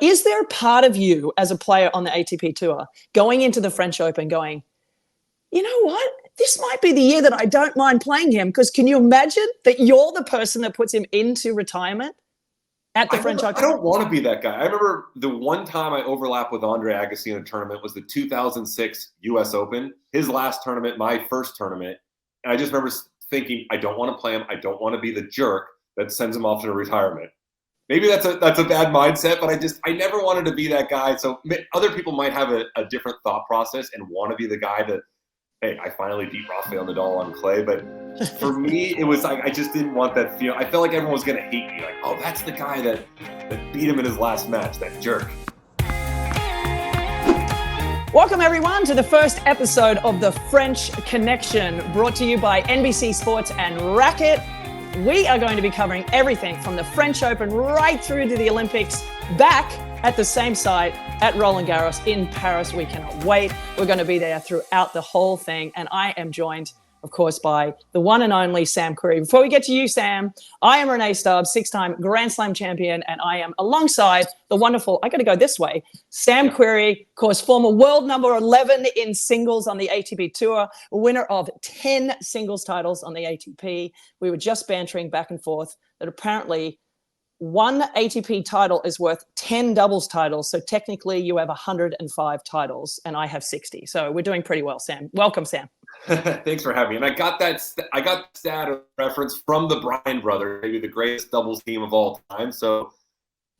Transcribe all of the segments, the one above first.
Is there a part of you as a player on the ATP Tour going into the French Open going, you know what? This might be the year that I don't mind playing him, because can you imagine that you're the person that puts him into retirement at the French Open? I don't want to be that guy. I remember the one time I overlapped with Andre Agassi in a tournament was the 2006 U.S. Open, his last tournament, my first tournament. And I just remember thinking, I don't want to play him. I don't want to be the jerk that sends him off to retirement. Maybe that's a bad mindset, but I never wanted to be that guy. So other people might have a different thought process and want to be the guy that, hey, I finally beat Rafael Nadal on clay. But for me, it was like I just didn't want that feel. I felt like everyone was going to hate me. Like, oh, that's the guy that beat him in his last match, that jerk. Welcome, everyone, to the first episode of The French Connection, brought to you by NBC Sports and Racquet. We are going to be covering everything from the French Open right through to the Olympics, back at the same site at Roland Garros in Paris. We cannot wait. We're going to be there throughout the whole thing. And I am joined, of course, by the one and only Sam Querrey. Before we get to you, Sam, I am Renee Stubbs, six-time Grand Slam champion, and I am alongside the wonderful, I got to go this way, Sam Querrey, of course, former world number 11 in singles on the ATP Tour, winner of 10 singles titles on the ATP. We were just bantering back and forth that apparently one ATP title is worth 10 doubles titles. So technically you have 105 titles and I have 60. So we're doing pretty well, Sam. Welcome, Sam. Thanks for having me. And I got that stat reference from the Bryan brothers, maybe the greatest doubles team of all time. So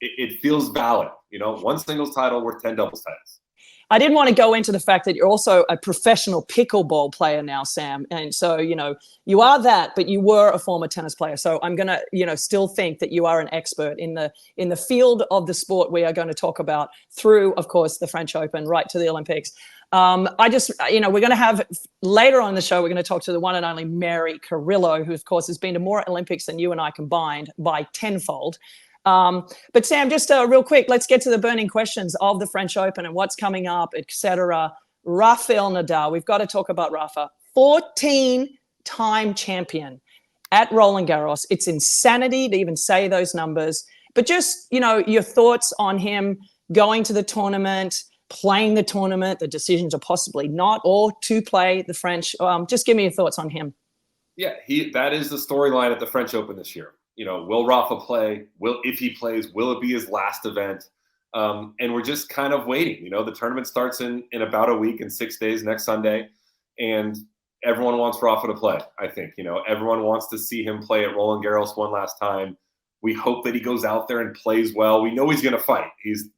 it feels valid. You know, one singles title worth 10 doubles titles. I didn't want to go into the fact that you're also a professional pickleball player now, Sam. And so, you know, you are that, but you were a former tennis player. So I'm going to, you know, still think that you are an expert in the field of the sport we are going to talk about through, of course, the French Open, right to the Olympics. I just, you know, we're going to have later on in the show, we're going to talk to the one and only Mary Carillo, who, of course, has been to more Olympics than you and I combined by tenfold. But Sam, just real quick, let's get to the burning questions of the French Open and what's coming up, etc. Rafael Nadal, we've got to talk about Rafa, 14-time champion at Roland Garros. It's insanity to even say those numbers, but just, you know, your thoughts on him going to the tournament, playing the tournament, the decision to possibly not or to play the French. Just give me your thoughts on him. Yeah, that is the storyline at the French Open this year. You know, will Rafa play? If he plays, will it be his last event? And we're just kind of waiting. You know, the tournament starts in about a week and 6 days next Sunday, and everyone wants Rafa to play. I think, you know, everyone wants to see him play at Roland Garros one last time. We hope that he goes out there and plays well. We know he's going to fight. He's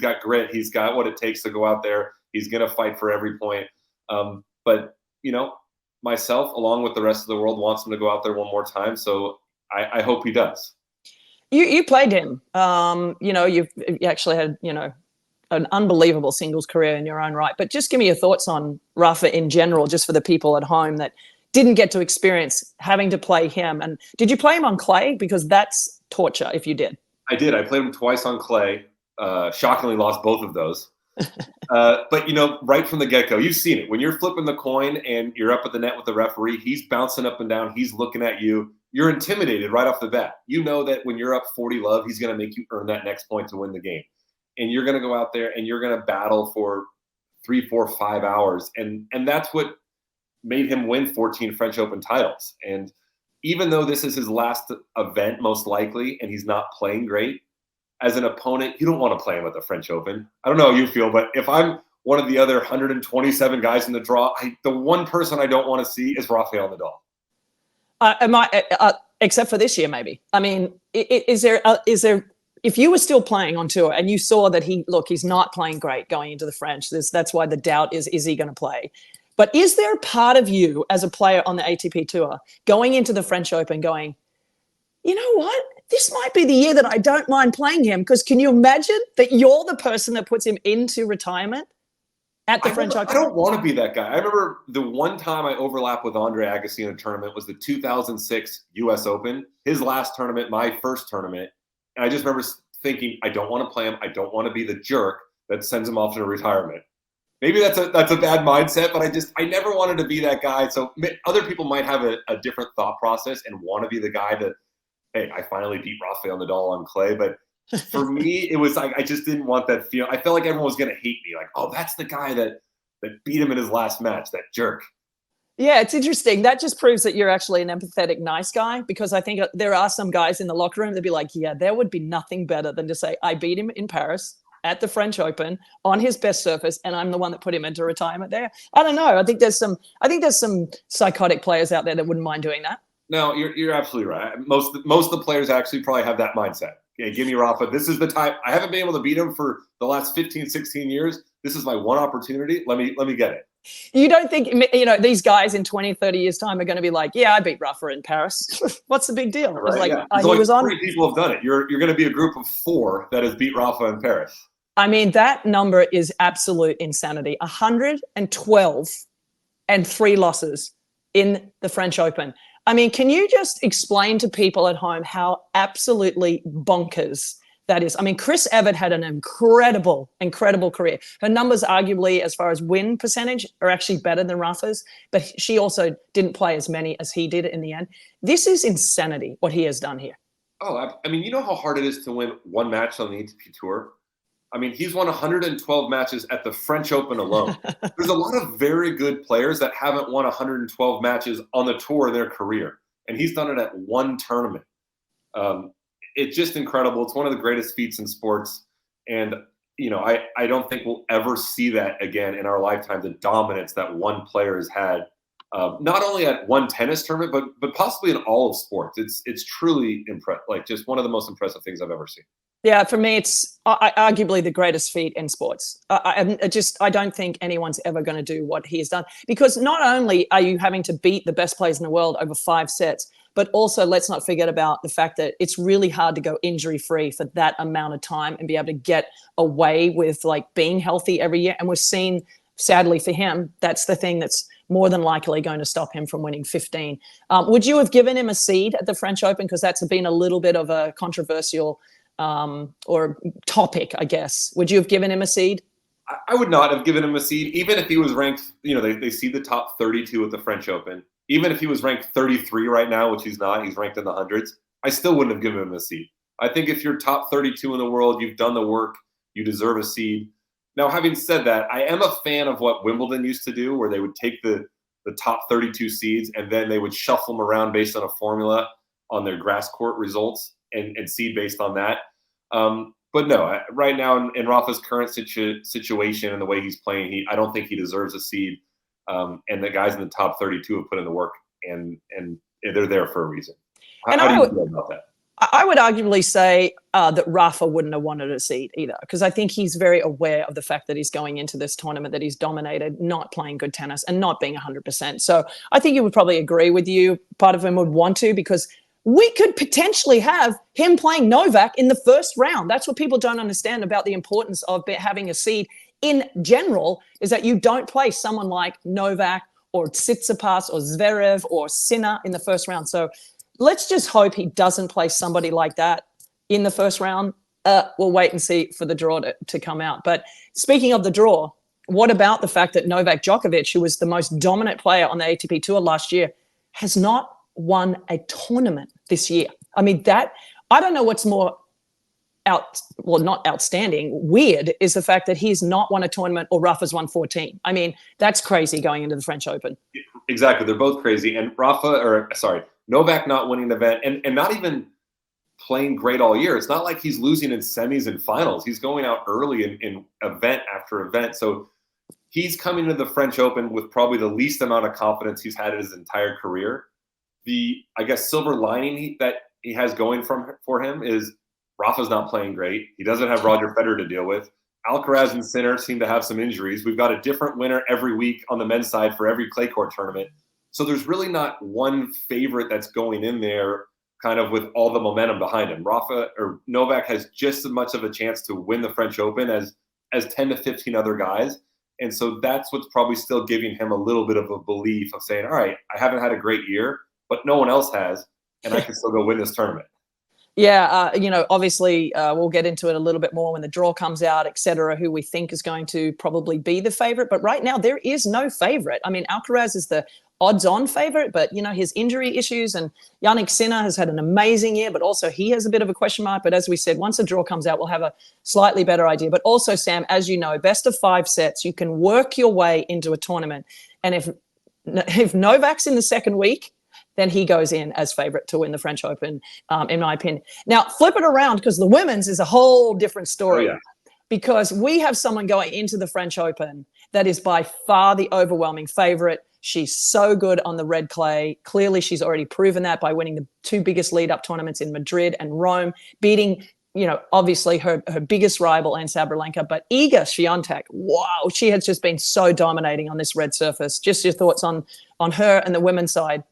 got grit. He's got what it takes to go out there. He's going to fight for every point. But you know, myself, along with the rest of the world, wants him to go out there one more time. So I hope he does. You played him. You know, you actually had, you know, an unbelievable singles career in your own right. But just give me your thoughts on Rafa in general, just for the people at home that didn't get to experience having to play him. And did you play him on clay? Because that's torture if you did. I did. I played him twice on clay. Shockingly lost both of those. But, you know, right from the get-go, you've seen it. When you're flipping the coin and you're up at the net with the referee, he's bouncing up and down. He's looking at you. You're intimidated right off the bat. You know that when you're up 40-love, he's going to make you earn that next point to win the game. And you're going to go out there and you're going to battle for 3, 4, 5 hours. And that's what made him win 14 French Open titles. And even though this is his last event, most likely, and he's not playing great, as an opponent, you don't want to play him at the French Open. I don't know how you feel, but if I'm one of the other 127 guys in the draw, the one person I don't want to see is Rafael Nadal. Except for this year, maybe. I mean, is there, if you were still playing on tour and you saw that he's not playing great going into the French, that's why the doubt is he going to play? But is there a part of you as a player on the ATP Tour going into the French Open going, you know what? This might be the year that I don't mind playing him, because can you imagine that you're the person that puts him into retirement at the French Open? I don't want to be that guy. I remember the one time I overlapped with Andre Agassi in a tournament was the 2006 U.S. Open, his last tournament, my first tournament. And I just remember thinking, I don't want to play him. I don't want to be the jerk that sends him off to retirement. Maybe that's a bad mindset, but I never wanted to be that guy. So other people might have a different thought process and want to be the guy that, hey, I finally beat Rafael Nadal on clay. But For me, it was like I just didn't want that feel. I felt like everyone was going to hate me. Like, oh, that's the guy that beat him in his last match, that jerk. Yeah, it's interesting. That just proves that you're actually an empathetic, nice guy, because I think there are some guys in the locker room that'd be like, yeah, there would be nothing better than to say, I beat him in Paris at the French Open on his best surface, and I'm the one that put him into retirement there. I don't know. I think there's some psychotic players out there that wouldn't mind doing that. No, you're absolutely right. Most of the players actually probably have that mindset. Okay, give me Rafa. This is the time. I haven't been able to beat him for the last 15, 16 years. This is my one opportunity. Let me get it. You don't think, these guys in 20, 30 years' time are going to be like, yeah, I beat Rafa in Paris. What's the big deal? Right, It's like, yeah. he was on. 3 people have done it. You're going to be a group of 4 that has beat Rafa in Paris. I mean, that number is absolute insanity. 112 and 3 losses in the French Open. I mean, can you just explain to people at home how absolutely bonkers that is? I mean, Chris Evert had an incredible career. Her numbers, arguably, as far as win percentage, are actually better than Rafa's, but she also didn't play as many as he did in the end. This is insanity, what he has done here. Oh, I mean, you know how hard it is to win one match on the ATP Tour? I mean, he's won 112 matches at the French Open alone. There's a lot of very good players that haven't won 112 matches on the tour in their career, and he's done it at one tournament. It's just incredible. It's one of the greatest feats in sports, and I don't think we'll ever see that again in our lifetime. The dominance that one player has had, not only at one tennis tournament, but possibly in all of sports. It's truly impressive. Like, just one of the most impressive things I've ever seen. Yeah, for me, it's arguably the greatest feat in sports. I don't think anyone's ever going to do what he has done, because not only are you having to beat the best players in the world over 5 sets, but also let's not forget about the fact that it's really hard to go injury-free for that amount of time and be able to get away with like being healthy every year. And we're seeing, sadly for him, that's the thing that's more than likely going to stop him from winning 15. Would you have given him a seed at the French Open? Because that's been a little bit of a controversial or topic, I guess. Would you have given him a seed? I would not have given him a seed, even if he was ranked, they see the top 32 at the French Open. Even if he was ranked 33 right now, which he's not, he's ranked in the hundreds, I still wouldn't have given him a seed. I think if you're top 32 in the world, you've done the work, you deserve a seed. Now, having said that, I am a fan of what Wimbledon used to do, where they would take the top 32 seeds and then they would shuffle them around based on a formula on their grass court results and seed based on that. But no, right now in Rafa's current situation and the way he's playing, I don't think he deserves a seed. And the guys in the top 32 have put in the work, and they're there for a reason. How do you feel about that? I would arguably say that Rafa wouldn't have wanted a seed either, because I think he's very aware of the fact that he's going into this tournament, that he's dominated, not playing good tennis and not being 100%. So I think he would probably agree with you. Part of him would want to, because we could potentially have him playing Novak in the first round. That's what people don't understand about the importance of having a seed in general, is that you don't play someone like Novak or Tsitsipas or Zverev or Sinner in the first round. So let's just hope he doesn't play somebody like that in the first round. We'll wait and see for the draw to come out. But speaking of the draw, what about the fact that Novak Djokovic, who was the most dominant player on the ATP Tour last year, has not won a tournament this year? I mean, I don't know what's more not outstanding, weird, is the fact that he's not won a tournament or Rafa's won 14. I mean, that's crazy going into the French Open. Exactly. They're both crazy. And Novak not winning an event and not even playing great all year. It's not like he's losing in semis and finals. He's going out early in event after event. So he's coming to the French Open with probably the least amount of confidence he's had in his entire career. The, I guess, silver lining that he has going for him is Rafa's not playing great. He doesn't have Roger Federer to deal with. Alcaraz and Sinner seem to have some injuries. We've got a different winner every week on the men's side for every clay court tournament. So there's really not one favorite that's going in there kind of with all the momentum behind him. Novak has just as much of a chance to win the French Open as 10 to 15 other guys. And so that's what's probably still giving him a little bit of a belief of saying, all right, I haven't had a great year, but no one else has, and I can still go win this tournament. Yeah, obviously we'll get into it a little bit more when the draw comes out, et cetera, who we think is going to probably be the favorite. But right now there is no favorite. I mean, Alcaraz is the odds-on favorite, but, his injury issues, and Yannick Sinner has had an amazing year, but also he has a bit of a question mark. But as we said, once the draw comes out, we'll have a slightly better idea. But also, Sam, as you know, best of 5 sets, you can work your way into a tournament. And if Novak's in the second week, then he goes in as favorite to win the French Open, in my opinion. Now, flip it around, because the women's is a whole different story. Oh, yeah. Because we have someone going into the French Open that is by far the overwhelming favorite. She's so good on the red clay. Clearly, she's already proven that by winning the 2 biggest lead-up tournaments in Madrid and Rome, beating, obviously her biggest rival, Aryna Sabalenka. But Iga Swiatek, wow, she has just been so dominating on this red surface. Just your thoughts on her and the women's side.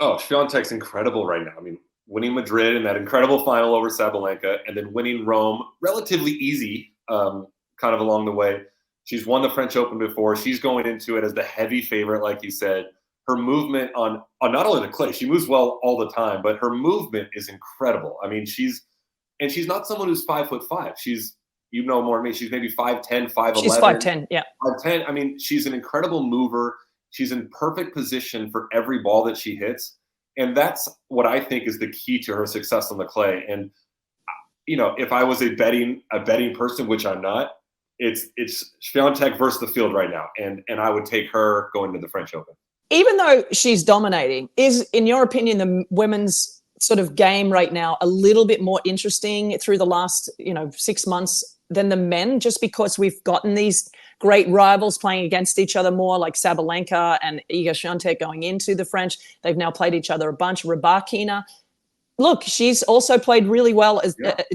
Oh, Swiatek's incredible right now. I mean, winning Madrid in that incredible final over Sabalenka, and then winning Rome relatively easy, kind of along the way. She's won the French Open before. She's going into it as the heavy favorite, like you said. Her movement on not only the clay, she moves well all the time, but her movement is incredible. I mean, she's not someone who's 5'5". She's, more than me, she's maybe 5'10", 5'11". She's 5'10", yeah. 5'10". I mean, she's an incredible mover. She's in perfect position for every ball that she hits. And that's what I think is the key to her success on the clay. And, if I was a betting person, which I'm not, it's Swiatek versus the field right now. And I would take her going to the French Open. Even though she's dominating, is, in your opinion, the women's sort of game right now a little bit more interesting through the last, 6 months than the men, just because we've gotten these great rivals playing against each other more, like Sabalenka and Iga Swiatek going into the French. They've now played each other a bunch. Rybakina, look, she's also played really well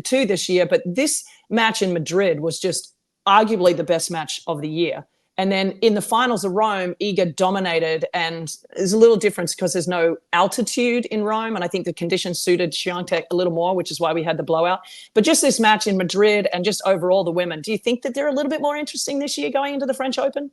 too this year, but this match in Madrid was just arguably the best match of the year. And then in the finals of Rome, Iga dominated, and there's a little difference because there's no altitude in Rome, and I think the conditions suited Swiatek a little more, which is why we had the blowout. But just this match in Madrid and just overall the women, do you think that they're a little bit more interesting this year going into the French Open?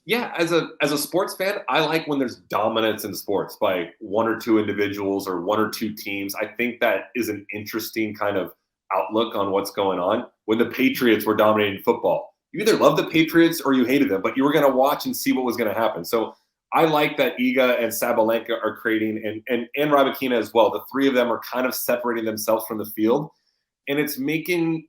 Yeah, as a sports fan, I like when there's dominance in sports by 1 or 2 individuals or 1 or 2 teams. I think that is an interesting kind of outlook on what's going on. When the Patriots were dominating football, you either loved the Patriots or you hated them, but you were going to watch and see what was going to happen. So I like that Iga and Sabalenka are creating, and Rybakina as well. The 3 of them are kind of separating themselves from the field, and it's making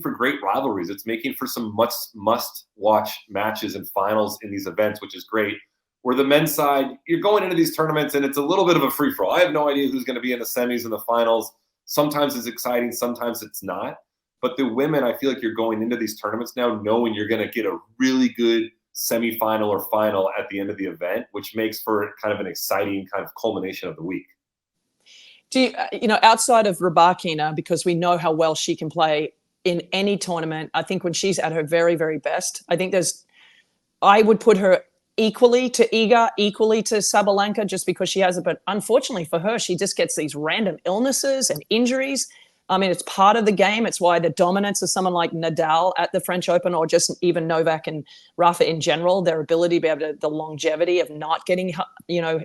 for great rivalries. It's making for some must-watch matches and finals in these events, which is great. Where the men's side, you're going into these tournaments, and it's a little bit of a free-for-all. I have no idea who's going to be in the semis and the finals. Sometimes it's exciting, sometimes it's not. But the women, I feel like you're going into these tournaments now knowing you're going to get a really good semifinal or final at the end of the event, which makes for kind of an exciting kind of culmination of the week. Do you, outside of Rybakina, because we know how well she can play in any tournament, I think when she's at her very, very best, I would put her equally to Iga, equally to Sabalenka, just because she has it. But unfortunately for her, she just gets these random illnesses and injuries. I mean, it's part of the game. It's why the dominance of someone like Nadal at the French Open, or just even Novak and Rafa in general, their ability to be able to, the longevity of not getting,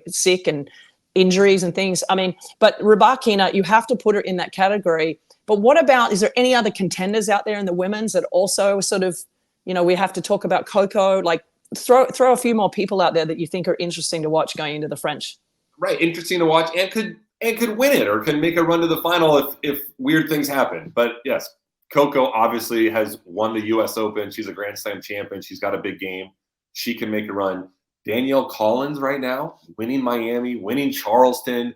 sick and injuries and things. I mean, but Rybakina, you have to put her in that category. But what about, is there any other contenders out there in the women's that also sort of, we have to talk about Coco, like throw a few more people out there that you think are interesting to watch going into the French? Right. Interesting to watch, and could win it or can make a run to the final if weird things happen. But yes, Coco obviously has won the U.S. Open. She's a Grand Slam champion. She's got a big game. She can make a run. Danielle Collins right now, winning Miami, winning Charleston,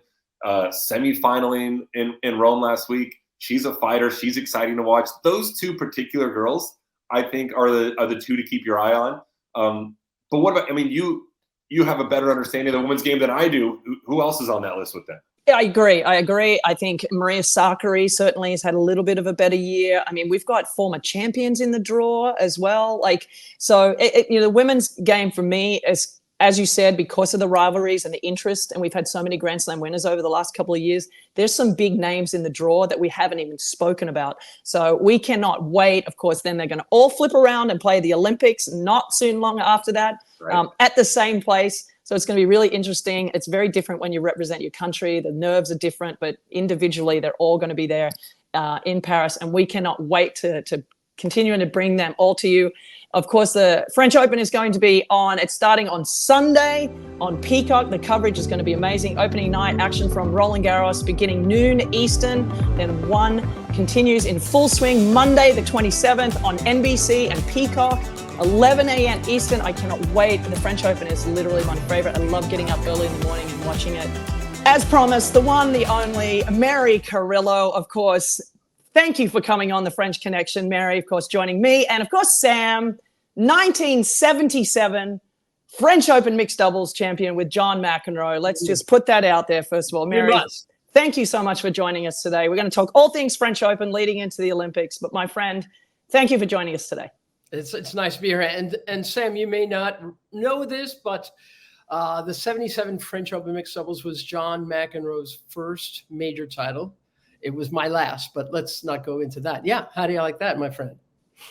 semi-finaling in Rome last week. She's a fighter. She's exciting to watch. Those 2 particular girls, I think, are the 2 to keep your eye on. But what about, you have a better understanding of the women's game than I do. Who else is on that list with them? Yeah, I agree. I think Maria Sakkari certainly has had a little bit of a better year. I mean, we've got former champions in the draw as well. So the women's game for me is, as you said, because of the rivalries and the interest, and we've had so many Grand Slam winners over the last couple of years, there's some big names in the draw that we haven't even spoken about. So we cannot wait. Of course, then they're going to all flip around and play the Olympics not soon long after that, right, at the same place. So it's going to be really interesting. It's very different when you represent your country. The nerves are different, but individually, they're all going to be there in Paris. And we cannot wait to continuing to bring them all to you. Of course, the French Open is going to be it's starting on Sunday on Peacock. The coverage is going to be amazing. Opening night action from Roland Garros beginning noon Eastern. Then 1 continues in full swing Monday, the 27th on NBC and Peacock, 11 a.m. Eastern. I cannot wait. The French Open is literally my favorite. I love getting up early in the morning and watching it. As promised, the one, the only, Mary Carillo, of course. Thank you for coming on the French Connection, Mary, of course, joining me. And of course, Sam, 1977 French Open mixed doubles champion with John McEnroe. Let's just put that out there, first of all. Mary, thank you so much for joining us today. We're going to talk all things French Open leading into the Olympics. But my friend, thank you for joining us today. It's nice to be here. And Sam, you may not know this, but the 77 French Open mixed doubles was John McEnroe's first major title. It was my last, but let's not go into that. Yeah. How do you like that, my friend?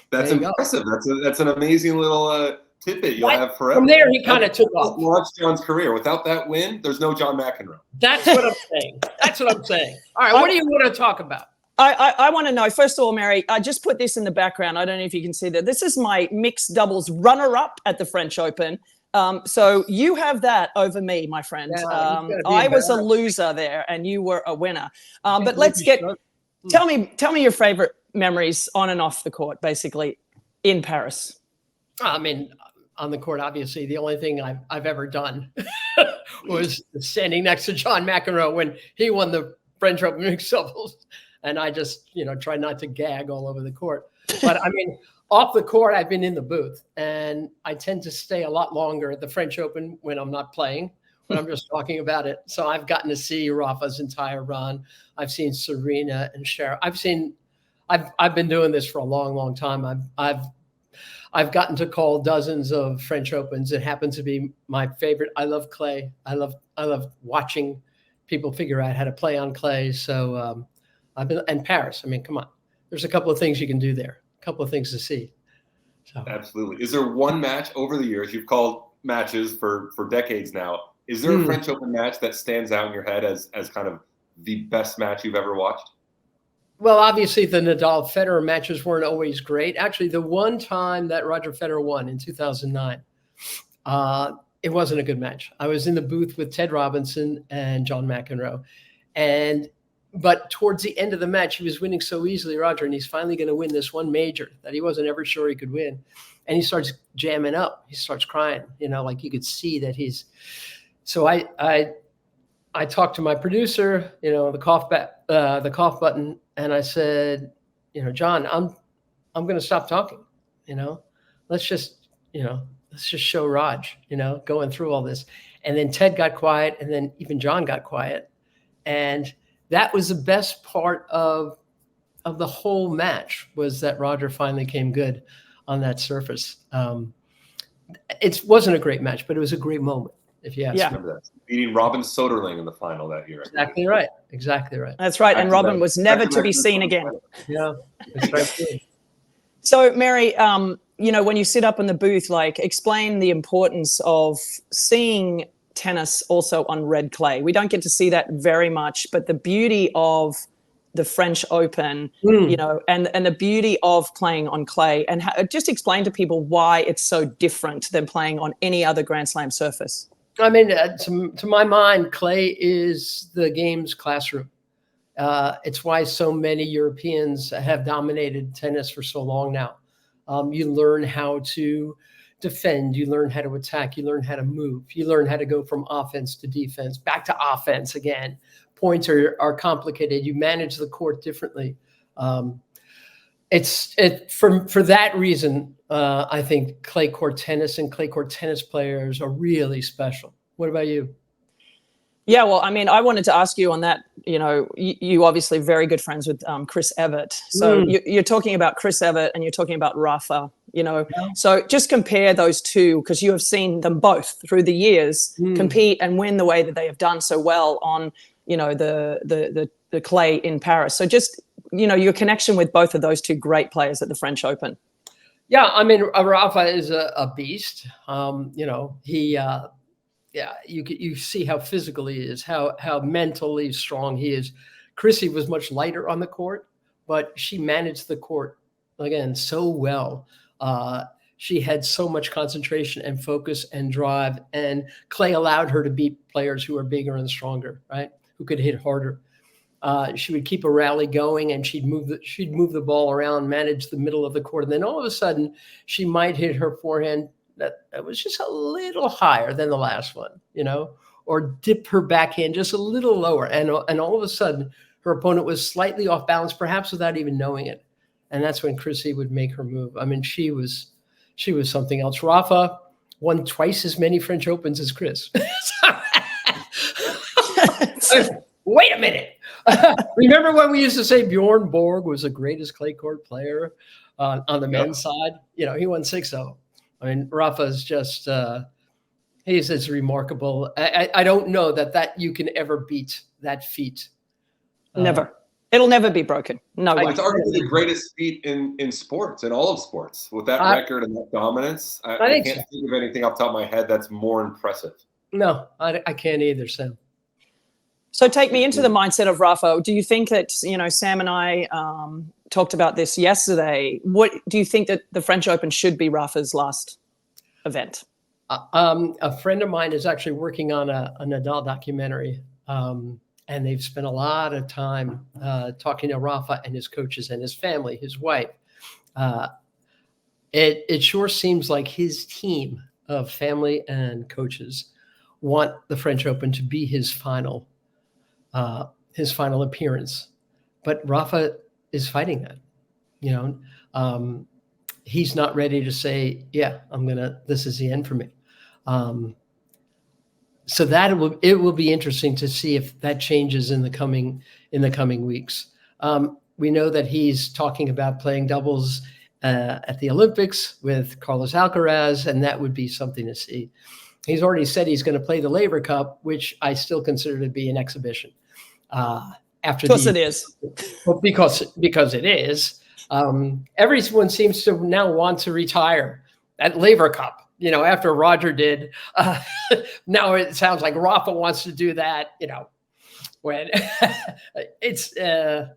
That's impressive. That's an amazing little tidbit you'll have forever. From there, he kind of took off. Launched John's career. Without that win, there's no John McEnroe. That's what I'm saying. That's what I'm saying. All right. What do you want to talk about? I want to know, first of all, Mary, I just put this in the background. I don't know if you can see that. This is my mixed doubles runner-up at the French Open. So you have that over me, my friend. Yeah, I was a loser there and you were a winner. But let's tell me your favorite memories on and off the court, basically in Paris. I mean, on the court, obviously, the only thing I've ever done was standing next to John McEnroe when he won the French Open mixed doubles. And I just, tried not to gag all over the court. But I mean, off the court, I've been in the booth, and I tend to stay a lot longer at the French Open when I'm not playing, when I'm just talking about it. So I've gotten to see Rafa's entire run. I've seen Serena and Cher. I've been doing this for a long, long time. I've gotten to call dozens of French Opens. It happens to be my favorite. I love clay. I love watching people figure out how to play on clay. So I've been in Paris. I mean, come on. There's a couple of things you can do there. Couple of things to see. So. Absolutely. Is there one match over the years, you've called matches for decades now, is there a French Open match that stands out in your head as kind of the best match you've ever watched? Well, obviously the Nadal Federer matches weren't always great. Actually, the one time that Roger Federer won in 2009, it wasn't a good match. I was in the booth with Ted Robinson and John McEnroe, but towards the end of the match, he was winning so easily, Roger, and he's finally going to win this one major that he wasn't ever sure he could win. And he starts jamming up. He starts crying, like you could see that he's. So I talked to my producer, the cough button, and I said, John, I'm going to stop talking. Let's just show Raj, going through all this. And then Ted got quiet, and then even John got quiet, and that was the best part of the whole match, was that Roger finally came good on that surface. It wasn't a great match, but it was a great moment, if you ask me. Remember that. Beating Robin Soderling in the final that year. Exactly right. Exactly right. That's right. And Robin was never to be seen again. Yeah. That's right. So, Mary, when you sit up in the booth, explain the importance of seeing tennis also on red clay. We don't get to see that very much, but the beauty of the French Open, and the beauty of playing on clay, and just explain to people why it's so different than playing on any other Grand Slam surface. I mean, to my mind, clay is the game's classroom. It's why so many Europeans have dominated tennis for so long now. You learn how to defend, you learn how to attack, you learn how to move, you learn how to go from offense to defense, back to offense again. Points are complicated. You manage the court differently. For that reason, I think clay court tennis and clay court tennis players are really special. What about you? Yeah, well, I mean, I wanted to ask you on that. You obviously very good friends with Chris Evert. So you're talking about Chris Evert and you're talking about Rafa. So just compare those two, because you have seen them both through the years compete and win the way that they have done so well on the clay in Paris. So just your connection with both of those two great players at the French Open. Yeah, I mean, Rafa is a beast. You see how physical he is, how mentally strong he is. Chrissy was much lighter on the court, but she managed the court again so well. She had so much concentration and focus and drive, and clay allowed her to beat players who are bigger and stronger, right? Who could hit harder. She would keep a rally going, and she'd move the ball around, manage the middle of the court, and then all of a sudden she might hit her forehand that was just a little higher than the last one, or dip her backhand just a little lower, and all of a sudden her opponent was slightly off balance, perhaps without even knowing it, and that's when Chrissy would make her move. I mean, she was something else. Rafa won twice as many French Opens as Chris. Wait a minute. Remember when we used to say Bjorn Borg was the greatest clay court player on the men's side? He won 6 of them. I mean, Rafa's just, he's as remarkable. I don't know that you can ever beat that feat. Never. It'll never be broken. No way. It's arguably the greatest feat in sports, in all of sports. With that record and that dominance, I can't think of anything off the top of my head that's more impressive. No, I can't either, Sam. So take me into the mindset of Rafa. Do you think that, Sam and I talked about this yesterday. What do you think that the French Open should be Rafa's last event? A friend of mine is actually working on a Nadal documentary. And they've spent a lot of time talking to Rafa and his coaches and his family, his wife. It sure seems like his team of family and coaches want the French Open to be his final appearance. But Rafa is fighting that. He's not ready to say, yeah, this is the end for me. So it will be interesting to see if that changes in the coming weeks. We know that he's talking about playing doubles at the Olympics with Carlos Alcaraz, and that would be something to see. He's already said he's going to play the Laver Cup, which I still consider to be an exhibition. It is. Well, because it is. Everyone seems to now want to retire at Laver Cup. After Roger did, now it sounds like Rafa wants to do that, when it's, it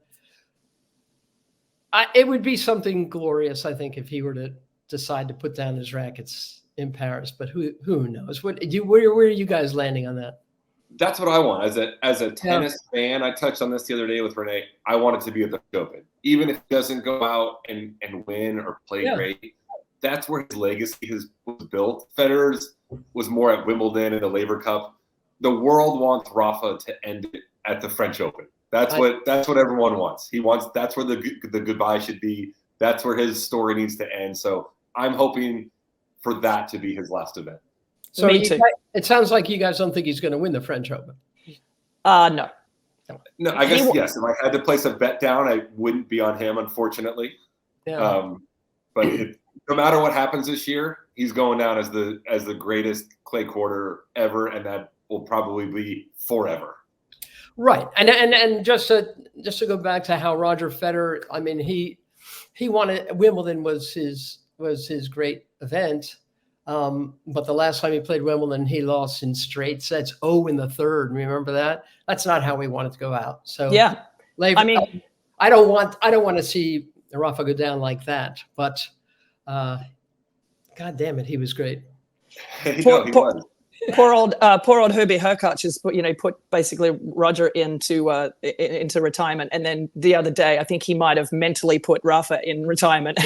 would be something glorious, I think, if he were to decide to put down his rackets in Paris, but who knows? Where are you guys landing on that? That's what I want. As a tennis fan, I touched on this the other day with Renee. I want it to be at the Open. Even if he doesn't go out and win or play great, that's where his legacy was built. Federer's was more at Wimbledon and the Laver Cup. The world wants Rafa to end it at the French Open. That's what everyone wants. That's where the goodbye should be. That's where his story needs to end. So I'm hoping for that to be his last event. So it sounds like you guys don't think he's going to win the French Open. No. No, I guess yes. If I had to place a bet down, I wouldn't be on him, unfortunately. Yeah. But no matter what happens this year, he's going down as the greatest clay courter ever, and that will probably be forever. Right, and just to go back to how Roger Federer, I mean, he wanted Wimbledon was his great event, but the last time he played Wimbledon, he lost in straight sets, in the third. Remember that? That's not how we wanted to go out. So yeah, I mean, I don't want to see Rafa go down like that, but. God damn it, he was great. He was. Poor old Herbie Hurkacz has put basically Roger into retirement, and then the other day I think he might have mentally put Rafa in retirement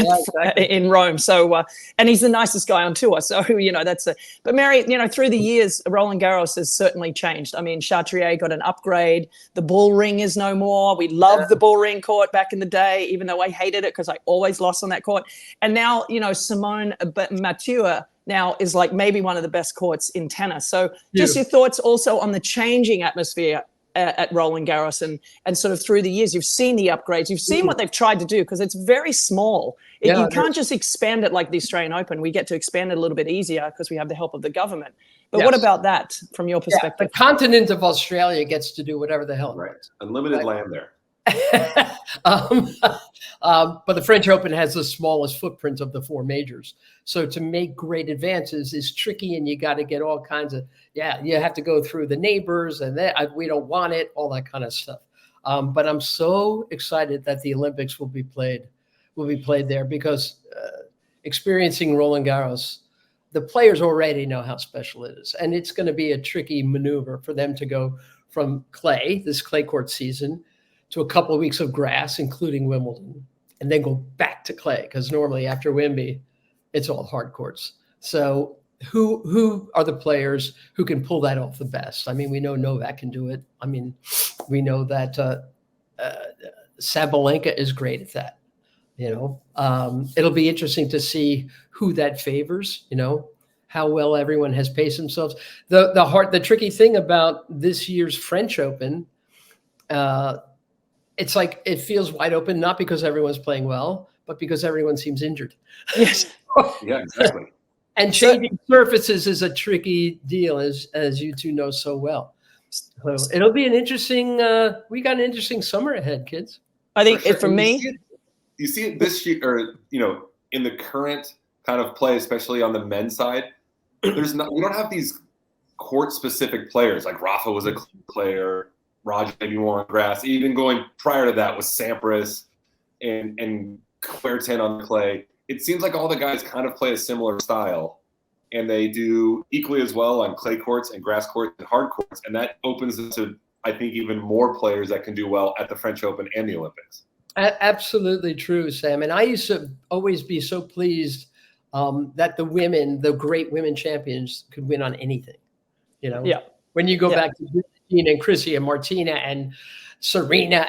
in Rome. So and he's the nicest guy on tour. So that's But Mary, through the years, Roland Garros has certainly changed. I mean, Chartrier got an upgrade. The bull ring is no more. We loved the bull ring court back in the day, even though I hated it because I always lost on that court. And now Simone Mathieu now is like maybe one of the best courts in tennis. So just your thoughts also on the changing atmosphere at Roland Garros and sort of through the years, you've seen the upgrades, you've seen what they've tried to do because it's very small. You can't just expand it like the Australian Open. We get to expand it a little bit easier because we have the help of the government. But what about that from your perspective? The continent of Australia gets to do whatever the hell. Right. Unlimited land there. But the French Open has the smallest footprint of the 4 majors. So to make great advances is tricky, and you got to get all kinds of, you have to go through the neighbors and we don't want it, all that kind of stuff. But I'm so excited that the Olympics will be played will be played there because experiencing Roland Garros, the players already know how special it is. And it's going to be a tricky maneuver for them to go from clay, this clay court season, to a couple of weeks of grass, including Wimbledon, and then go back to clay. Because normally after Wimby, it's all hard courts. So who are the players who can pull that off the best? I mean, we know Novak can do it. I mean, we know that Sabalenka is great at that. It'll be interesting to see who that favors, how well everyone has paced themselves. The tricky thing about this year's French Open, it's like it feels wide open, not because everyone's playing well, but because everyone seems injured. Yes. Yeah, exactly. And changing surfaces is a tricky deal, as you two know so well. So it'll be an interesting, we got an interesting summer ahead, kids. I think for me, you see it this year, or in the current kind of play, especially on the men's side. We don't have these court-specific players. Like Rafa was a player, Roger maybe more on grass. Even going prior to that was Sampras and Querrey on the clay. It seems like all the guys kind of play a similar style, and they do equally as well on clay courts and grass courts and hard courts, and that opens into, I think, even more players that can do well at the French Open and the Olympics. Absolutely true, Sam. And I used to always be so pleased that the great women champions could win on anything. Yeah. When you go back to Gina and Chrissy and Martina and Serena,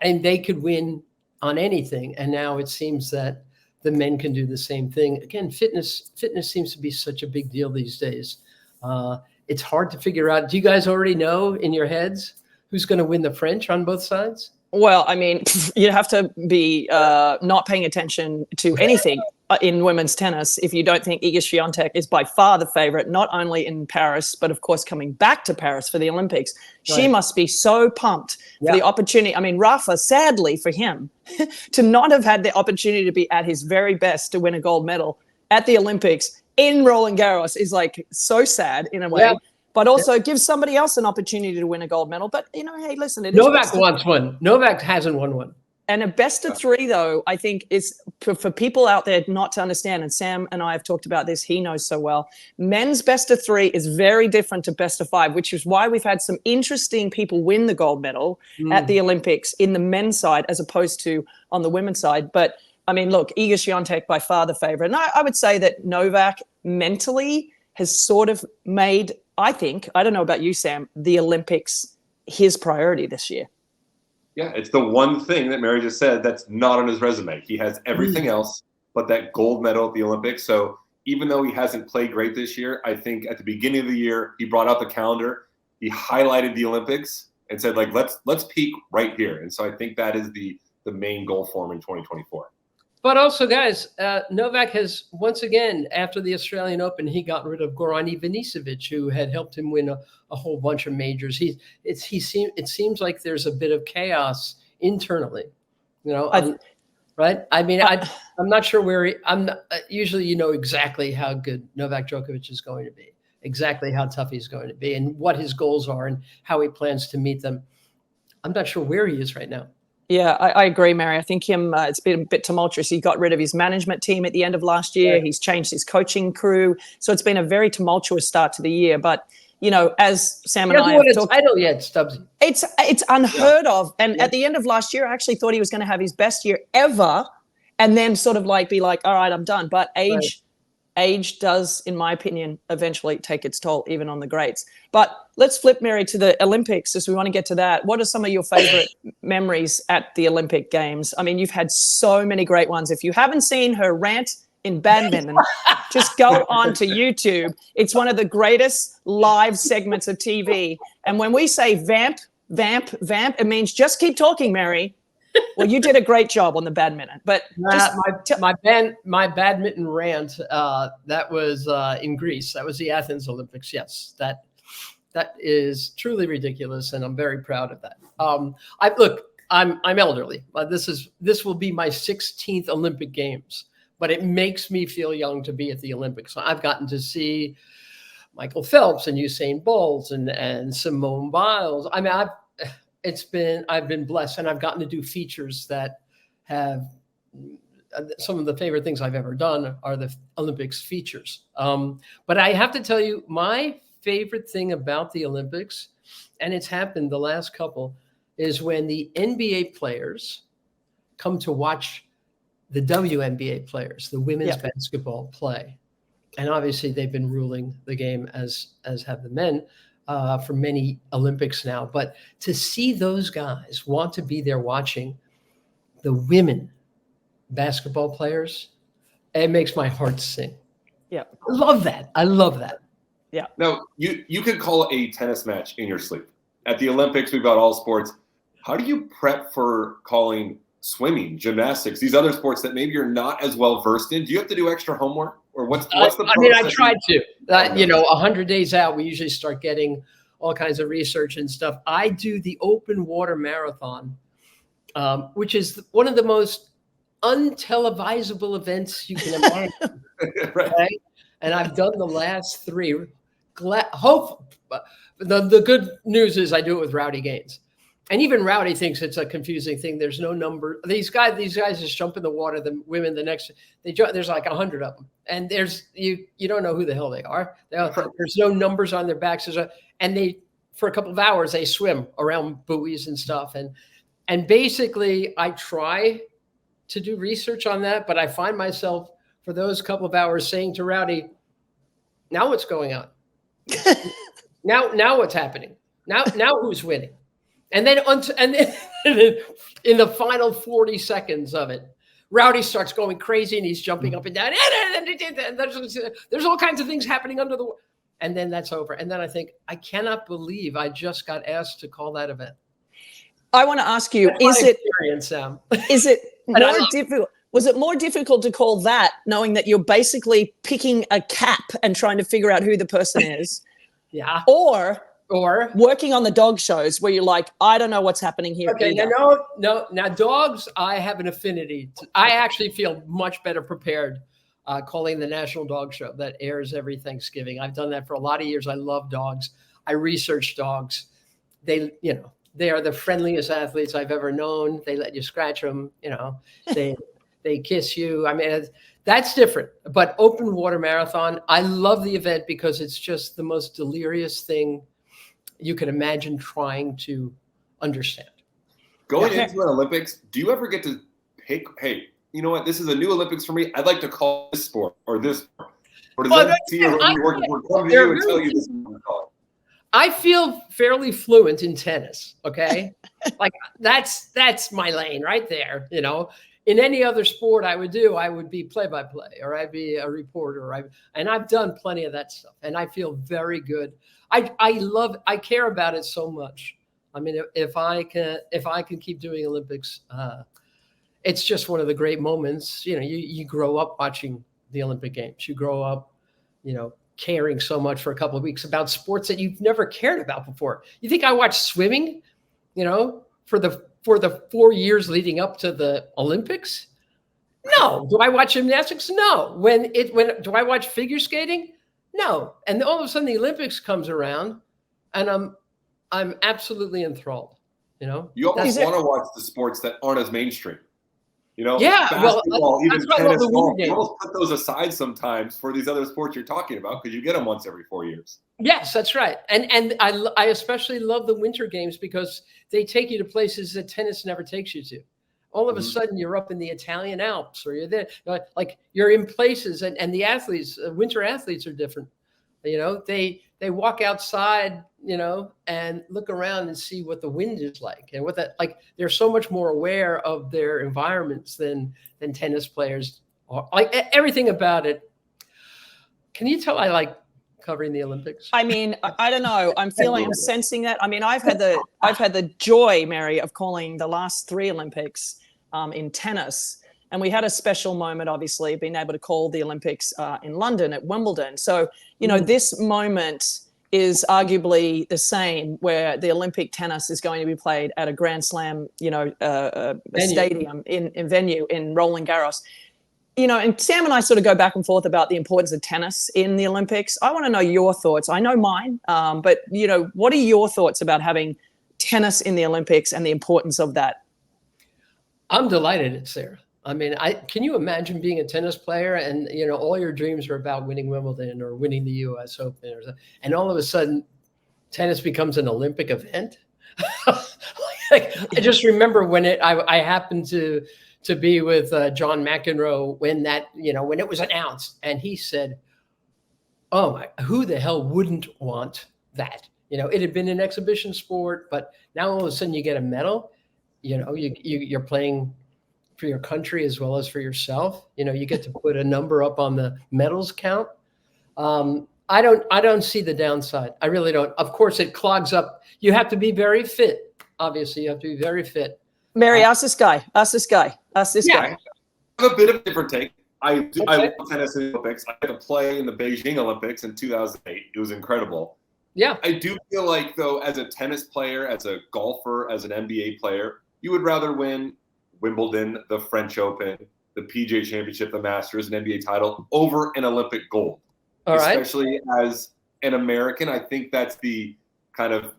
and they could win on anything. And now it seems that the men can do the same thing. Again, fitness seems to be such a big deal these days. It's hard to figure out. Do you guys already know in your heads who's going to win the French on both sides? Well, I mean, you have to be not paying attention to anything in women's tennis if you don't think Iga Swiatek is by far the favorite, not only in Paris, but of course coming back to Paris for the Olympics. Right. She must be so pumped for the opportunity. I mean, Rafa, sadly for him, to not have had the opportunity to be at his very best to win a gold medal at the Olympics in Roland Garros is like so sad in a way. Yeah. But also gives somebody else an opportunity to win a gold medal. But, hey, listen. Novak wants one. Novak hasn't won one. And a best of three, though, I think is for people out there not to understand, and Sam and I have talked about this, he knows so well, men's best of three is very different to best of five, which is why we've had some interesting people win the gold medal at the Olympics in the men's side as opposed to on the women's side. But, I mean, look, Iga Swiatek by far the favorite. And I would say that Novak mentally has sort of made, I think, I don't know about you, Sam, the Olympics his priority this year. Yeah, it's the one thing that Mary just said that's not on his resume. He has everything else but that gold medal at the Olympics. So even though he hasn't played great this year, I think at the beginning of the year, he brought out the calendar, he highlighted the Olympics and said, like, let's peak right here. And so I think that is the main goal for him in 2024. But also, guys, Novak has, once again, after the Australian Open, he got rid of Goran Ivanisevic, who had helped him win a whole bunch of majors. It seems like there's a bit of chaos internally, right? I mean, I'm not sure where usually you know exactly how good Novak Djokovic is going to be, exactly how tough he's going to be, and what his goals are and how he plans to meet them. I'm not sure where he is right now. Yeah, I agree, Mary. I think it's been a bit tumultuous. He got rid of his management team at the end of last year. Yeah. He's changed his coaching crew. So it's been a very tumultuous start to the year. But, as Sam and I have talked, title yet, Stubbsy. It's unheard of. And at the end of last year, I actually thought he was going to have his best year ever and then sort of be like, all right, I'm done. But age does, in my opinion, eventually take its toll, even on the greats. But let's flip, Mary, to the Olympics, as we want to get to that. What are some of your favorite memories at the Olympic Games? I mean, you've had so many great ones. If you haven't seen her rant in badminton, just go on to YouTube. It's one of the greatest live segments of TV. And when we say vamp, it means just keep talking, Mary. Well, you did a great job on the badminton, but my badminton rant that was in Greece. That was the Athens Olympics. Yes, that is truly ridiculous, and I'm very proud of that. I'm elderly. This will be my 16th Olympic Games, but it makes me feel young to be at the Olympics. I've gotten to see Michael Phelps and Usain Bolt and Simone Biles. I mean, I've been blessed, and I've gotten to do features that have some of the favorite things I've ever done are the Olympics features. But I have to tell you, my favorite thing about the Olympics, and it's happened the last couple, is when the NBA players come to watch the WNBA players, the women's basketball play. And obviously they've been ruling the game as have the men for many Olympics now. But to see those guys want to be there watching the women basketball players, it makes my heart sing. Yeah. I love that. I love that. Yeah. Now, you could call a tennis match in your sleep. At the Olympics, we've got all sports. How do you prep for calling swimming, gymnastics, these other sports that maybe you're not as well versed in? Do you have to do extra homework, or what's the process? I mean, I tried to. 100 days out, we usually start getting all kinds of research and stuff. I do the open water marathon, which is one of the most untelevisable events you can imagine. Right? And I've done the last 3. The good news is I do it with Rowdy Gaines. And even Rowdy thinks it's a confusing thing. There's no number. These guys just jump in the water. The women, there's like 100 of them, and you don't know who the hell they are. There's no numbers on their backs. And they, for a couple of hours, they swim around buoys and stuff. And basically, I try to do research on that, but I find myself for those couple of hours saying to Rowdy, "Now what's going on? now what's happening? Now who's winning?" And then in the final 40 seconds of it, Rowdy starts going crazy and he's jumping up and down. And there's all kinds of things happening under the water. And then that's over. And then I think, I cannot believe I just got asked to call that event. I want to ask you, is it more difficult? Was it more difficult to call that, knowing that you're basically picking a cap and trying to figure out who the person is? Yeah. Or working on the dog shows where you're like, I don't know what's happening here. Okay, no. Now, dogs, I have an affinity. I actually feel much better prepared calling the National Dog Show that airs every Thanksgiving. I've done that for a lot of years. I love dogs. I research dogs. They are the friendliest athletes I've ever known. They let you scratch them. They kiss you. I mean, that's different. But open water marathon, I love the event because it's just the most delirious thing you can imagine trying to understand. Going into an Olympics, do you ever get to pick, hey, you know what, this is a new Olympics for me, I'd like to call this sport or this sport? Or does that see you working for come to you and tell you this is what to call it? I feel fairly fluent in tennis, okay? Like that's my lane right there, In any other sport I would be play-by-play, or I'd be a reporter, and I've done plenty of that stuff, and I feel very good. I care about it so much. I mean, if I can keep doing Olympics, it's just one of the great moments. You grow up watching the Olympic Games. You grow up, caring so much for a couple of weeks about sports that you've never cared about before. You think I watched swimming, for the 4 years leading up to the Olympics? No. Do I watch gymnastics? No. When do I watch figure skating? No. And all of a sudden the Olympics comes around and I'm absolutely enthralled. You almost want to watch the sports that aren't as mainstream. Yeah, basketball, even tennis, golf, you almost put those aside sometimes for these other sports you're talking about because you get them once every 4 years. Yes, that's right. And I especially love the winter games because they take you to places that tennis never takes you to. All of a sudden you're up in the Italian Alps, or you're there, like you're in places, and the athletes, winter athletes are different. They walk outside, and look around and see what the wind is like, and they're so much more aware of their environments than tennis players are. Like everything about it. Can you tell I like covering the Olympics? I mean, I don't know. I'm sensing that. I mean, I've had the joy, Mary, of calling the last 3 Olympics in tennis. And we had a special moment, obviously, being able to call the Olympics in London at Wimbledon. So, this moment is arguably the same, where the Olympic tennis is going to be played at a Grand Slam, stadium in venue in Roland Garros. And Sam and I sort of go back and forth about the importance of tennis in the Olympics. I want to know your thoughts. I know mine, but what are your thoughts about having tennis in the Olympics and the importance of that? I'm delighted it's there. I mean, can you imagine being a tennis player and, you know, all your dreams are about winning Wimbledon or winning the US Open, and all of a sudden tennis becomes an Olympic event? Like, I just remember when I happened to be with John McEnroe when that, you know, when it was announced, and he said, "Oh my, who the hell wouldn't want that?" You know, it had been an exhibition sport, but now all of a sudden you get a medal. You know, you're playing for your country as well as for yourself. You know, you get to put a number up on the medals count. I don't see the downside. I really don't. Of course, it clogs up. You have to be very fit. Obviously, you have to be very fit. Mary, ask this guy. Ask this guy. Ask this guy. I have a bit of a different take. I love tennis in the Olympics. I had to play in the Beijing Olympics in 2008. It was incredible. Yeah. I do feel like, though, as a tennis player, as a golfer, as an NBA player, you would rather win Wimbledon, the French Open, the PGA Championship, the Masters, an NBA title over an Olympic gold. All right. Especially as an American, I think that's the kind of,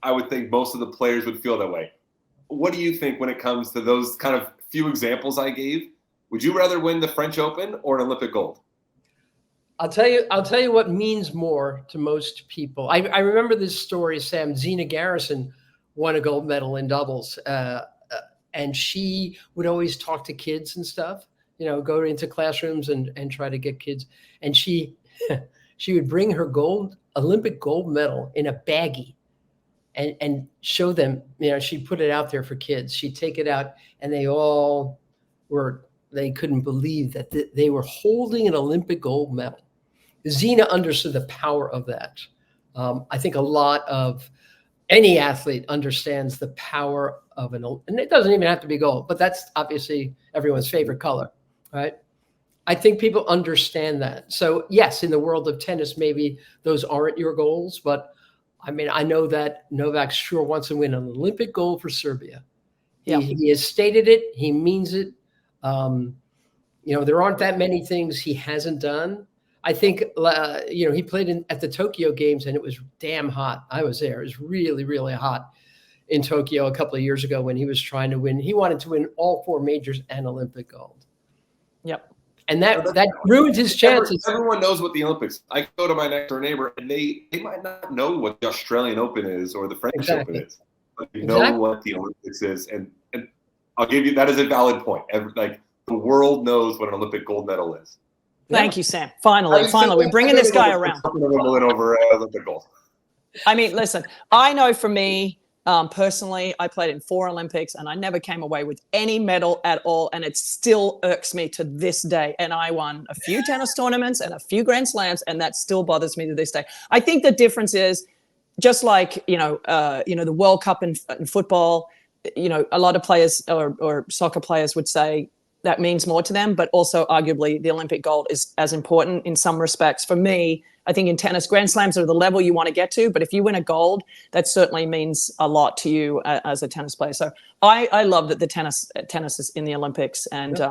I would think most of the players would feel that way. What do you think when it comes to those kind of few examples I gave? Would you rather win the French Open or an Olympic gold? I'll tell you what means more to most people. I remember this story, Sam. Zina Garrison won a gold medal in doubles, and she would always talk to kids and stuff, you know, go into classrooms and try to get kids. And she would bring her Olympic gold medal in a baggie and show them, you know, she'd put it out there for kids. She'd take it out, and they couldn't believe that they were holding an Olympic gold medal. Zina understood the power of that. I think a lot of any athlete understands the power of and it doesn't even have to be gold, but that's obviously everyone's favorite color, right? I think people understand that. So yes, in the world of tennis, maybe those aren't your goals, but I mean, I know that Novak sure wants to win an Olympic gold for Serbia. He has stated it. He means it. You know, there aren't that many things he hasn't done. I think, you know, he played at the Tokyo Games, and it was damn hot. I was there. It was really, really hot in Tokyo a couple of years ago when he was trying to win. He wanted to win all 4 majors and Olympic gold. Yep. And that ruined his chances. Everyone knows what the Olympics. I go to my next door neighbor, and they might not know what the Australian Open is or the French Open is, but they know what the Olympics is. And I'll give you that is a valid point. Like, the world knows what an Olympic gold medal is. Thank you, Sam. Finally, we're bringing this guy around. Over Olympic gold. I mean, listen, I know for me, personally, I played in 4 Olympics, and I never came away with any medal at all. And it still irks me to this day. And I won a few tennis tournaments and a few Grand Slams, and that still bothers me to this day. I think the difference is, just like, you know, the World Cup in football, you know, a lot of players or soccer players would say that means more to them, but also arguably the Olympic gold is as important in some respects. For me, I think in tennis, Grand Slams are the level you want to get to, but if you win a gold, that certainly means a lot to you as a tennis player. So I love that the tennis is in the Olympics. And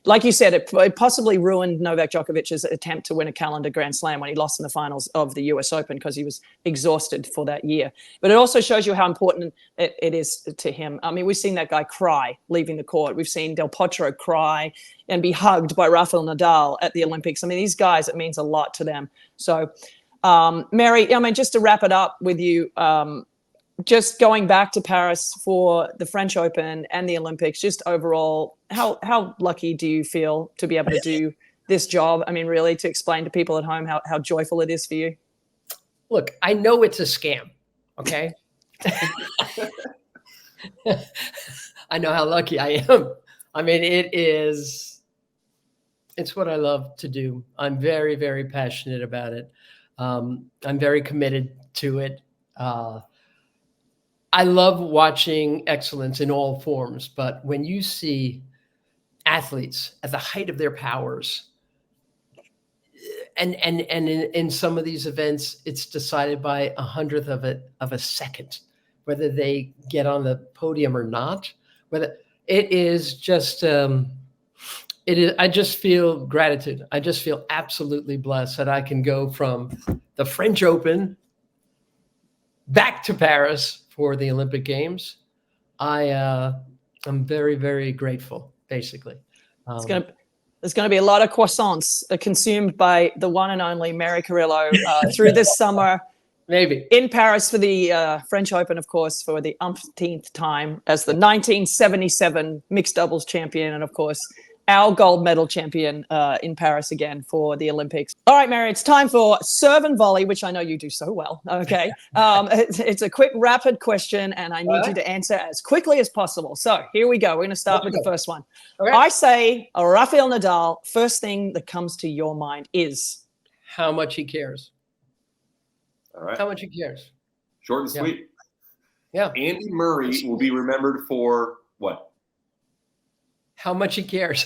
like you said, it possibly ruined Novak Djokovic's attempt to win a calendar Grand Slam when he lost in the finals of the US Open because he was exhausted for that year. But it also shows you how important it is to him. I mean, we've seen that guy cry leaving the court. We've seen Del Potro cry and be hugged by Rafael Nadal at the Olympics. I mean, these guys, it means a lot to them. So, Mary, I mean, just to wrap it up with you, just going back to Paris for the French Open and the Olympics, just overall, how lucky do you feel to be able to do this job? I mean, really, to explain to people at home how joyful it is for you. Look, I know it's a scam, okay? I know how lucky I am. I mean, it's what I love to do. I'm very, very passionate about it. I'm very committed to it. I love watching excellence in all forms, but when you see athletes at the height of their powers, and in some of these events, it's decided by 100th of a second, whether they get on the podium or not. Whether it is just, I just feel gratitude. I just feel absolutely blessed that I can go from the French Open back to Paris for the Olympic Games. I'm very, very grateful. basically. There's going to be a lot of croissants consumed by the one and only Mary Carillo through this summer. Maybe. In Paris for the French Open, of course, for the umpteenth time as the 1977 mixed doubles champion. And, of course, our gold medal champion in Paris again for the Olympics. All right, Mary, it's time for serve and volley, which I know you do so well. Okay. It's a quick, rapid question, and I need you to answer as quickly as possible. So here we go. We're going to start with the first one. Okay. I say Rafael Nadal. First thing that comes to your mind is? How much he cares. All right. How much he cares. Short and sweet. Yeah. Andy Murray will be remembered for what? How much he cares.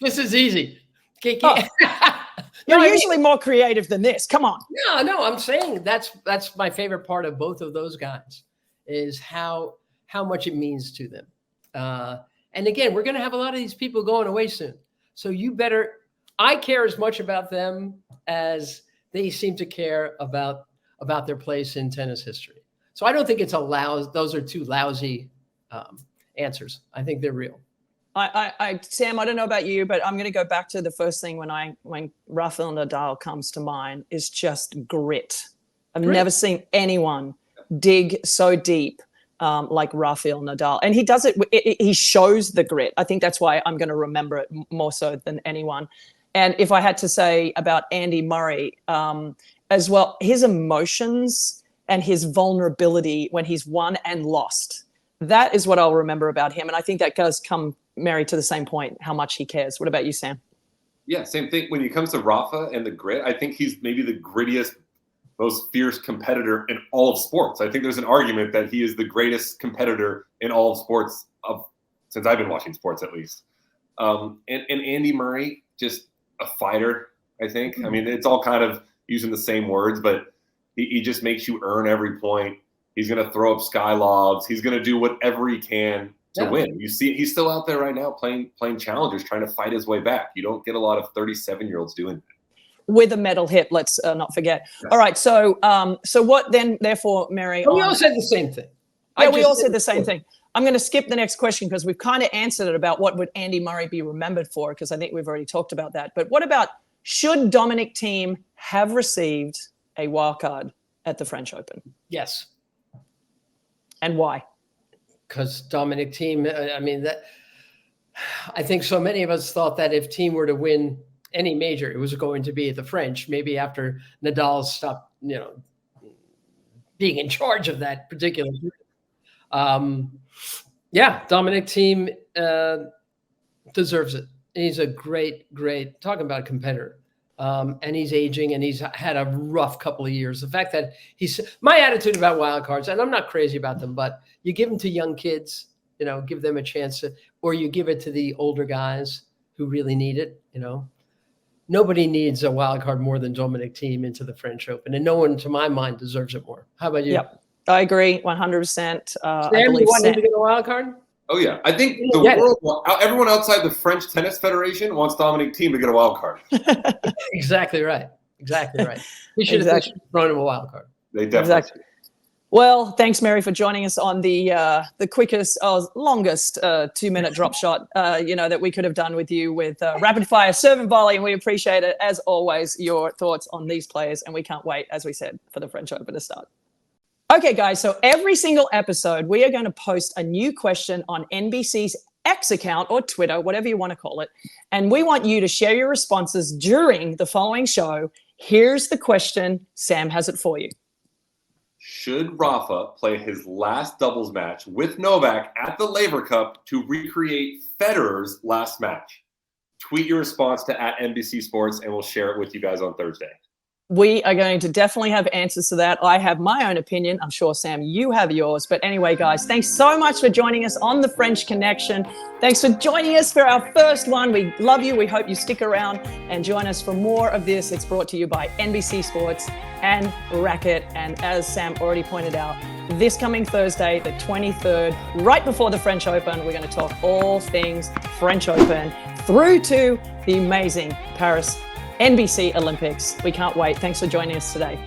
This is easy. You're usually more creative than this. Come on. No, I'm saying that's my favorite part of both of those guys is how much it means to them. And again, we're going to have a lot of these people going away soon. So I care as much about them as they seem to care about their place in tennis history. So I don't think it's those are two lousy answers. I think they're real. Sam, I don't know about you, but I'm going to go back to the first thing when Rafael Nadal comes to mind is just grit. I've never seen anyone dig so deep like Rafael Nadal, and he does it. He shows the grit. I think that's why I'm going to remember it more so than anyone. And if I had to say about Andy Murray as well, his emotions and his vulnerability when he's won and lost. That is what I'll remember about him. And I think that does come, Mary, to the same point, how much he cares. What about you, Sam? Yeah, same thing. When it comes to Rafa and the grit, I think he's maybe the grittiest, most fierce competitor in all of sports. I think there's an argument that he is the greatest competitor in all of sports since I've been watching sports, at least. And Andy Murray, just a fighter, I think. I mean, it's all kind of using the same words, but he just makes you earn every point. He's going to throw up sky lobs. He's going to do whatever he can to win. You see, he's still out there right now playing challengers, trying to fight his way back. You don't get a lot of 37-year-olds doing that. With a medal hit, let's not forget. Yeah. All right, so what then, therefore, Mary? We all said the same thing. Yeah, we all said the same thing. I'm going to skip the next question because we've kind of answered it about what would Andy Murray be remembered for, because I think we've already talked about that. But what about, should Dominic Thiem have received a wild card at the French Open? Yes. And why? Because Dominic Thiem, I think so many of us thought that if Thiem were to win any major, it was going to be at the French, maybe after Nadal stopped, being in charge of that particular. Dominic Thiem deserves it. He's a great, talking about a competitor. And he's aging, and he's had a rough couple of years. The fact that my attitude about wild cards, and I'm not crazy about them, but you give them to young kids, give them a chance or you give it to the older guys who really need it. Nobody needs a wild card more than Dominic Thiem into the French Open, and no one, to my mind, deserves it more. How about you? Yep, I agree 100%. Sam, you want him to get a wild card? Oh, yeah. I think the world, everyone outside the French Tennis Federation wants Dominic Thiem to get a wild card. Exactly right. We should have thrown him a wild card. They definitely should. Well, thanks, Mary, for joining us on the quickest, longest 2-minute drop shot, that we could have done with you with rapid fire serve and volley. And we appreciate it, as always, your thoughts on these players. And we can't wait, as we said, for the French Open to start. Okay, guys, so every single episode, we are going to post a new question on NBC's X account or Twitter, whatever you want to call it. And we want you to share your responses during the following show. Here's the question. Sam has it for you. Should Rafa play his last doubles match with Novak at the Laver Cup to recreate Federer's last match? Tweet your response to @NBC Sports, and we'll share it with you guys on Thursday. We are going to definitely have answers to that. I have my own opinion. I'm sure, Sam, you have yours. But anyway, guys, thanks so much for joining us on The French Connection. Thanks for joining us for our first one. We love you. We hope you stick around and join us for more of this. It's brought to you by NBC Sports and Racquet. And as Sam already pointed out, this coming Thursday, the 23rd, right before the French Open, we're going to talk all things French Open through to the amazing Paris NBC Olympics. We can't wait. Thanks for joining us today.